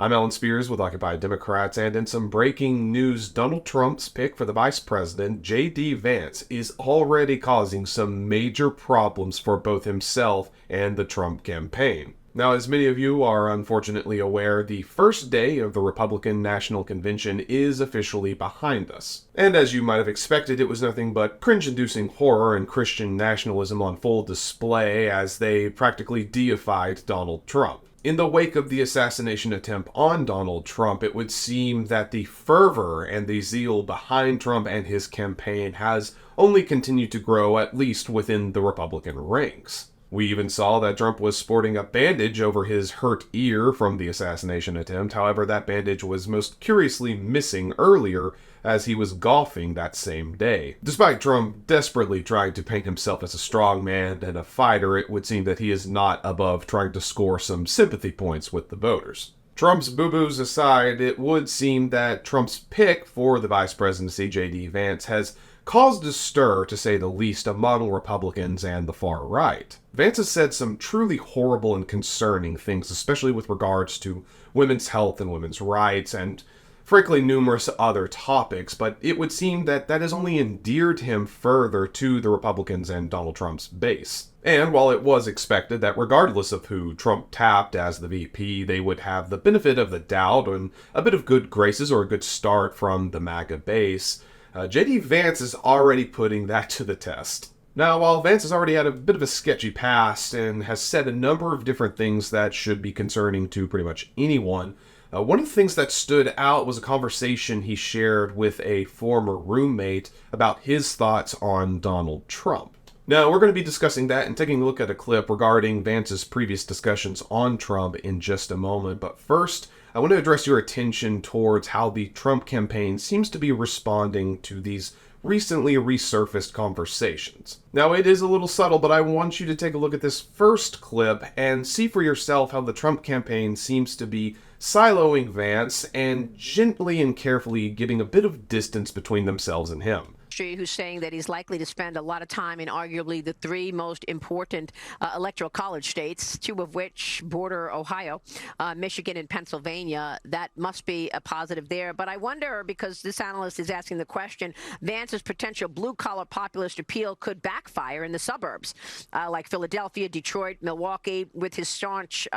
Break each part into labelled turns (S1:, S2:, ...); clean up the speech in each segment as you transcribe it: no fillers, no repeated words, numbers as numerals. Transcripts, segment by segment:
S1: I'm Alan Spears with Occupy Democrats, and in some breaking news, Donald Trump's pick for the vice president, JD Vance, is already causing some major problems for both himself and the Trump campaign. Now, as many of you are unfortunately aware, the first day of the Republican National Convention is officially behind us. And as you might have expected, it was nothing but cringe-inducing horror and Christian nationalism on full display as they practically deified Donald Trump. In the wake of the assassination attempt on Donald Trump, it would seem that the fervor and the zeal behind Trump and his campaign has only continued to grow, at least within the Republican ranks. We even saw that Trump was sporting a bandage over his hurt ear from the assassination attempt. However, that bandage was most curiously missing earlier as he was golfing that same day. Despite Trump desperately trying to paint himself as a strong man and a fighter, it would seem that he is not above trying to score some sympathy points with the voters. Trump's boo-boos aside, it would seem that Trump's pick for the vice presidency, JD Vance, has caused a stir, to say the least, among Republicans and the far right. Vance has said some truly horrible and concerning things, especially with regards to women's health and women's rights, and frankly numerous other topics, but it would seem that that has only endeared him further to the Republicans and Donald Trump's base. And while it was expected that regardless of who Trump tapped as the VP, they would have the benefit of the doubt and a bit of good graces or a good start from the MAGA base, JD Vance is already putting that to the test. Now, while Vance has already had a bit of a sketchy past and has said a number of different things that should be concerning to pretty much anyone, one of the things that stood out was a conversation he shared with a former roommate about his thoughts on Donald Trump. Now, we're going to be discussing that and taking a look at a clip regarding Vance's previous discussions on Trump in just a moment, but first, I want to address your attention towards how the Trump campaign seems to be responding to these recently resurfaced conversations. Now, it is a little subtle, but I want you to take a look at this first clip and see for yourself how the Trump campaign seems to be siloing Vance and gently and carefully giving a bit of distance between themselves and him.
S2: Who's saying that he's likely to spend a lot of time in arguably the three most important electoral college states, two of which border Ohio, Michigan and Pennsylvania. That must be a positive there. But I wonder, because this analyst is asking the question, Vance's potential blue-collar populist appeal could backfire in the suburbs, like Philadelphia, Detroit, Milwaukee, with his staunch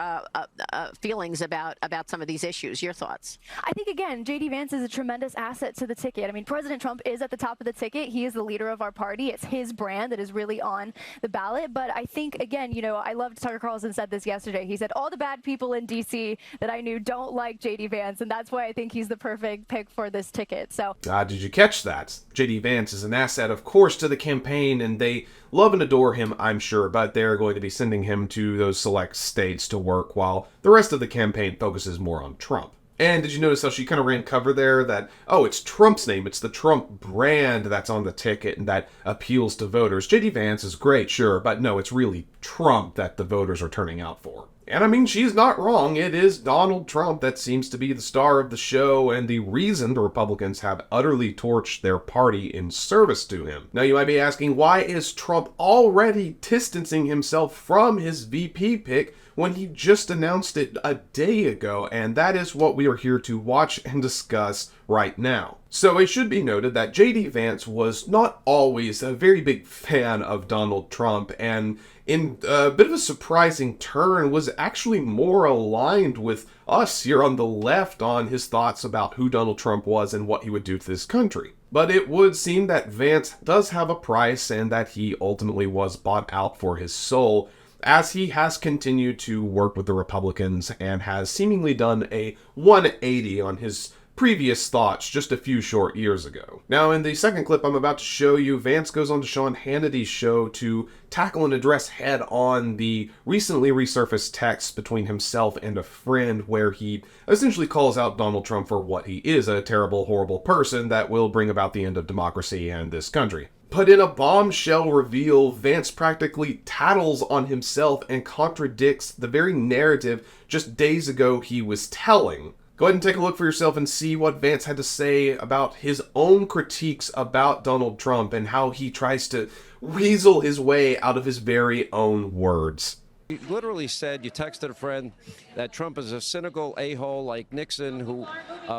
S2: feelings about some of these issues. Your thoughts?
S3: I think, again, JD Vance is a tremendous asset to the ticket. I mean, President Trump is at the top of the ticket. He is the leader of our party. It's his brand that is really on the ballot. But I think, again, you know, I loved Tucker Carlson said this yesterday. He said, all the bad people in D.C. that I knew don't like JD Vance, and that's why I think he's the perfect pick for this ticket. So,
S1: did you catch that? JD Vance is an asset, of course, to the campaign, and they love and adore him, I'm sure, but they're going to be sending him to those select states to work while the rest of the campaign focuses more on Trump. And did you notice how she kind of ran cover there that, oh, it's Trump's name, it's the Trump brand that's on the ticket and that appeals to voters. JD Vance is great, sure, but no, it's really Trump that the voters are turning out for. And I mean, she's not wrong. It is Donald Trump that seems to be the star of the show and the reason the Republicans have utterly torched their party in service to him. Now, you might be asking, why is Trump already distancing himself from his VP pick when he just announced it a day ago? And that is what we are here to watch and discuss right now. So it should be noted that JD Vance was not always a very big fan of Donald Trump, and in a bit of a surprising turn was actually more aligned with us here on the left on his thoughts about who Donald Trump was and what he would do to this country. But it would seem that Vance does have a price and that he ultimately was bought out for his soul, as he has continued to work with the Republicans and has seemingly done a 180 on his previous thoughts just a few short years ago. Now, in the second clip I'm about to show you, Vance goes on to Sean Hannity's show to tackle and address head-on the recently resurfaced text between himself and a friend where he essentially calls out Donald Trump for what he is, a terrible, horrible person that will bring about the end of democracy and this country. But in a bombshell reveal, Vance practically tattles on himself and contradicts the very narrative just days ago he was telling. Go ahead and take a look for yourself and see what Vance had to say about his own critiques about Donald Trump and how he tries to weasel his way out of his very own words.
S4: You literally said, you texted a friend, that Trump is a cynical a-hole like Nixon who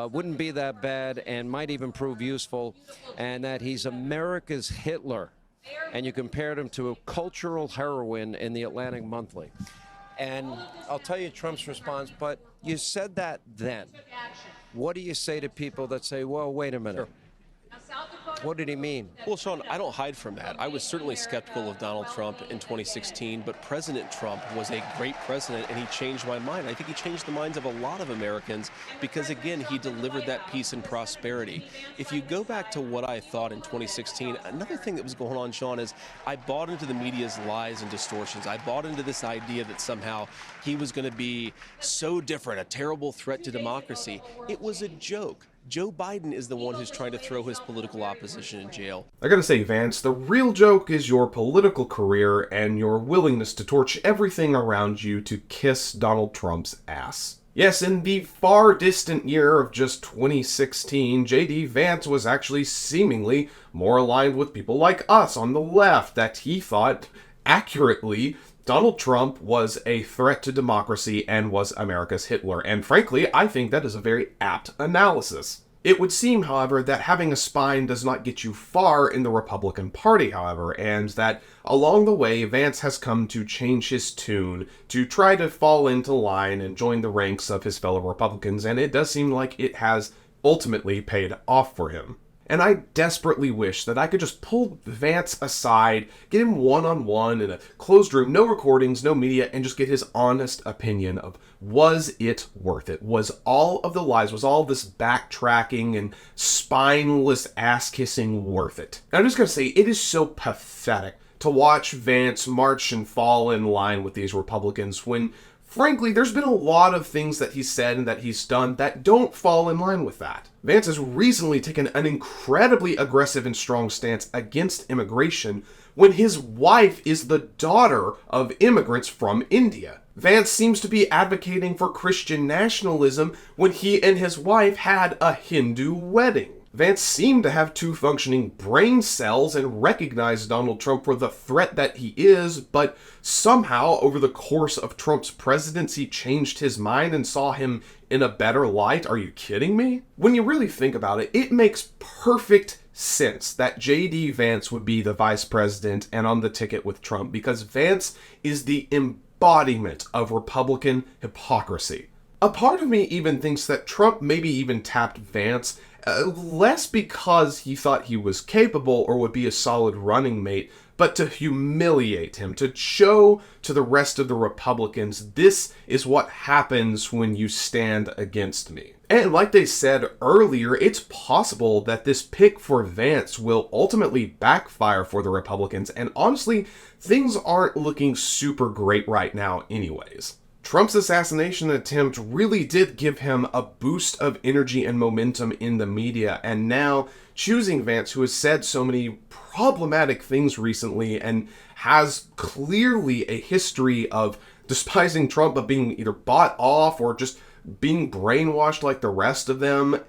S4: wouldn't be that bad and might even prove useful, and that he's America's Hitler. And you compared him to a cultural heroine in the Atlantic Monthly. And I'll tell you Trump's response, but you said that then. What do you say to people that say, well, wait a minute? Sure. What did he mean?
S5: Well, Sean, I don't hide from that. I was certainly skeptical of Donald Trump in 2016, but President Trump was a great president, and he changed my mind. I think he changed the minds of a lot of Americans because, again, he delivered that peace and prosperity. If you go back to what I thought in 2016, another thing that was going on, Sean, is I bought into the media's lies and distortions. I bought into this idea that somehow he was going to be so different, a terrible threat to democracy. It was a joke. Joe Biden is the one who's trying to throw his political opposition in jail.
S1: I gotta say, Vance, the real joke is your political career and your willingness to torch everything around you to kiss Donald Trump's ass. Yes, in the far distant year of just 2016, JD Vance was actually seemingly more aligned with people like us on the left, that he thought accurately Donald Trump was a threat to democracy and was America's Hitler, and frankly, I think that is a very apt analysis. It would seem, however, that having a spine does not get you far in the Republican Party, however, and that along the way, Vance has come to change his tune to try to fall into line and join the ranks of his fellow Republicans, and it does seem like it has ultimately paid off for him. And I desperately wish that I could just pull Vance aside, get him one-on-one in a closed room, no recordings, no media, and just get his honest opinion of, was it worth it? Was all of the lies, was all this backtracking and spineless ass-kissing worth it? And I'm just going to say, it is so pathetic to watch Vance march and fall in line with these Republicans when, frankly, there's been a lot of things that he's said and that he's done that don't fall in line with that. Vance has recently taken an incredibly aggressive and strong stance against immigration when his wife is the daughter of immigrants from India. Vance seems to be advocating for Christian nationalism when he and his wife had a Hindu wedding. Vance seemed to have two functioning brain cells and recognized Donald Trump for the threat that he is, but somehow over the course of Trump's presidency changed his mind and saw him in a better light. Are you kidding me? When you really think about it, it makes perfect sense that JD Vance would be the vice president and on the ticket with Trump, because Vance is the embodiment of Republican hypocrisy. A part of me even thinks that Trump maybe even tapped Vance less because he thought he was capable or would be a solid running mate, but to humiliate him, to show to the rest of the Republicans, this is what happens when you stand against me. And like they said earlier, it's possible that this pick for Vance will ultimately backfire for the Republicans, and honestly, things aren't looking super great right now anyways. Trump's assassination attempt really did give him a boost of energy and momentum in the media, and now choosing Vance, who has said so many problematic things recently and has clearly a history of despising Trump, but being either bought off or just being brainwashed like the rest of them,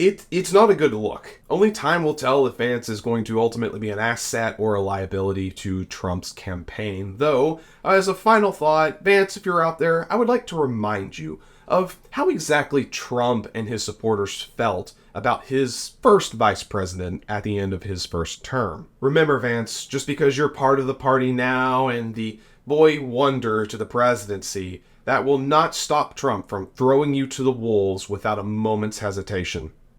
S1: it's not a good look. Only time will tell if Vance is going to ultimately be an asset or a liability to Trump's campaign. Though, as a final thought, Vance, if you're out there, I would like to remind you of how exactly Trump and his supporters felt about his first vice president at the end of his first term. Remember, Vance, just because you're part of the party now and the boy wonder to the presidency, that will not stop Trump from throwing you to the wolves without a moment's hesitation.